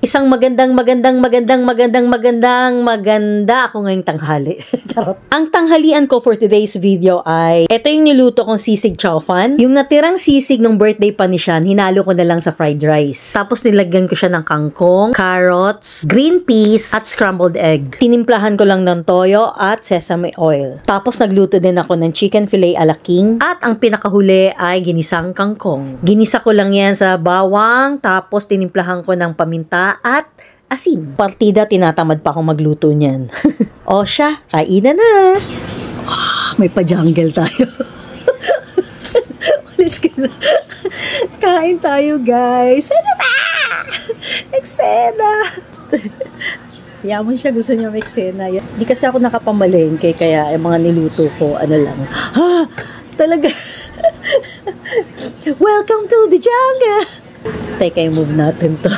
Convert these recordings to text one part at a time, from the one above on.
Isang maganda ako ngayong tanghali. Charot. Ang tanghalian ko for today's video ay, ito yung niluto kong sisig chow fan. Yung natirang sisig nung birthday pa ni Sean, hinalo ko na lang sa fried rice. Tapos nilagyan ko siya ng kangkong, carrots, green peas, at scrambled egg. Tinimplahan ko lang ng toyo at sesame oil. Tapos nagluto din ako ng chicken fillet a la king. At ang pinakahuli ay ginisang kangkong. Ginisa ko lang yan sa bawang, tapos tinimplahan ko ng paminta at asin. Partida, tinatamad pa akong magluto niyan. O siya, kainan na. May pa-jungle tayo. Let's go. Kain tayo, guys. Ano ba? Eksena. Yaman siya, gusto niya may eksena. Di kasi ako nakapamalengke, kaya yung mga niluto ko, ano lang. Ha! Talaga. Welcome to the jungle. Teka, i-move natin to.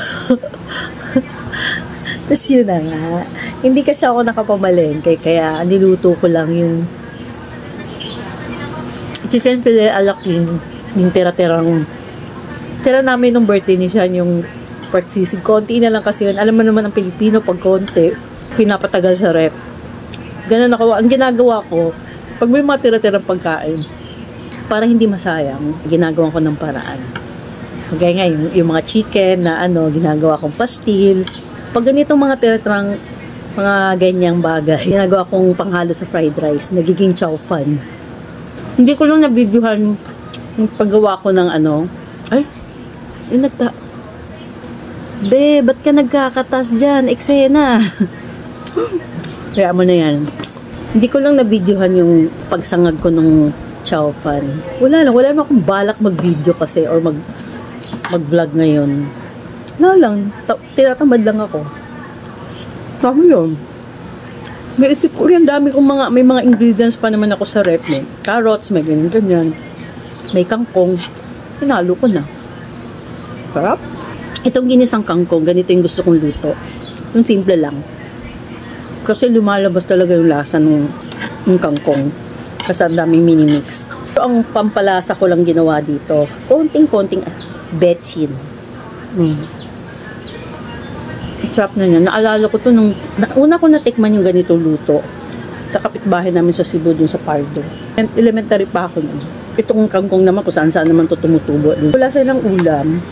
Tapos yun na nga. Hindi kasi ako nakapamalengke, kaya niluto ko lang yung chicken fillet a la king. Yung tira namin nung birthday ni Sean, yung pork sisig. Konti na lang kasi yun. Alam mo naman ang Pilipino, pag konti, pinapatagal sa rep. Ganun ako. Ang ginagawa ko, pag may mga tira-tirang pagkain, para hindi masayang, ginagawa ko ng paraan. Kaya nga, yung mga chicken na ginagawa kong pastil. Pag ganitong mga tira-tirang mga ganyang bagay, ginagawa kong panghalo sa fried rice, nagiging chow fan. Hindi ko lang na-videohan yung paggawa ko ng Be, ba't ka nagkakatas dyan? Eksena. Kaya mo na yan. Hindi ko lang na-videohan yung pagsangag ko nung chow fan. Wala naman akong balak mag-video kasi or mag-vlog ngayon. Wala lang. Tinatamad lang ako. Tama yun. May isip ko rin, may mga ingredients pa naman ako sa rep. May carrots, may ganyan. May kangkong. Hinalo ko na. Sarap. Itong ginisang kangkong, ganito yung gusto kong luto. Yung simple lang. Kasi lumalabas talaga yung lasa ng kangkong. Kasi ang daming mini-mix. So, ang pampalasa ko lang ginawa dito, konting betchin. Sarap na niya. Naalala ko to nung una ko natikman yung ganitong luto sa kapitbahay namin sa Cebu, dun sa Pardo. Elementary pa ako nun. Itong kangkong naman, kung saan naman to tumutubo. Wala silang ulam.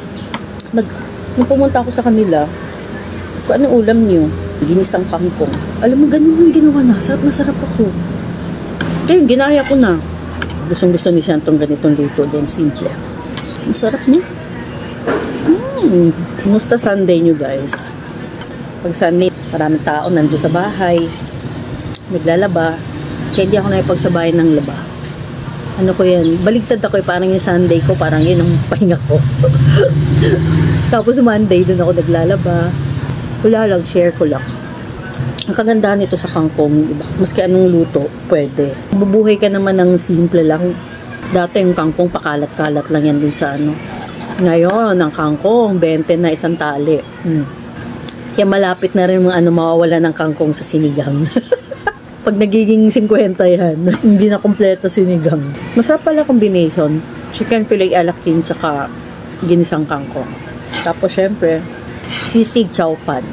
Nung pumunta ako sa kanila, kung anong ulam niyo? Ginisang kangkong. Alam mo, ganun yung ginawa na. Sarap na sarap ako. Kaya ginaya ko na. Gustong-gusto ni Sean itong ganitong luto din. Simple. Ang sarap niya. Kumusta Sunday nyo, guys? Pag Sunday, maraming tao nandun sa bahay. Naglalaba. Kaya hindi ako nakipagsabayan ng laba. Ano ko yan? Baligtad ako parang yung Sunday ko, parang yun ang pahinga ko. Tapos Monday, dun ako naglalaba. Wala lang, share ko lang. Ang kagandahan nito sa kangkong, diba? Maski anong luto, pwede. Bubuhay ka naman ng simple lang. Dati yung kangkong, pakalat-kalat lang yan dun sa Ngayon, ang kangkong, 20 na isang tali. Kaya malapit na rin mga mawawala ng kangkong sa sinigang. Pag nagiging 50 yan, hindi na kompleto sinigang. Masarap pala combination. Chicken fillet a la king tsaka ginisang kangkong. Tapos syempre, sisig chow fan.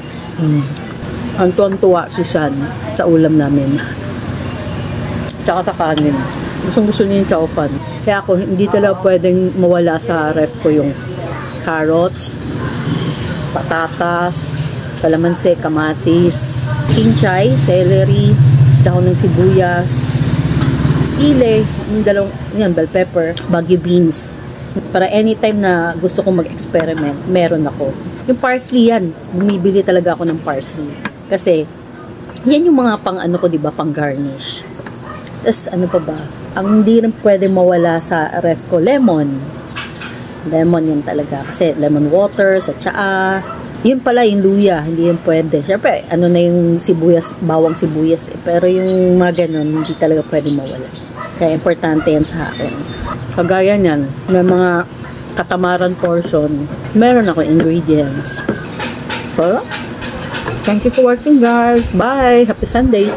Ang tuwang-tuwa si Sean sa ulam namin. Tsaka sa kanin. Gusto niya yung chow fan. Kaya ako, hindi talaga pwedeng mawala sa ref ko yung carrots, patatas, kalamansi, kamatis, kinchay, celery, dahon ng sibuyas, sile, yung bell pepper, bagyo beans. Para anytime na gusto kong mag-experiment, meron ako. Yung parsley yan, bumibili talaga ako ng parsley. Kasi, yan yung mga ko, diba, pang garnish. Tapos, pa ba? Ang hindi rin pwede mawala sa ref ko, lemon. Lemon yan talaga. Kasi, lemon water, sa tsaa. Yun pala, yung luya, hindi yan pwede. Siyempre, na yung sibuyas, bawang sibuyas. Pero yung mga ganun, hindi talaga pwede mawala. Kaya, importante yan sa akin. Kagaya niyan, may mga katamaran portion, meron ako ingredients. So, thank you for watching, guys. Bye! Happy Sunday!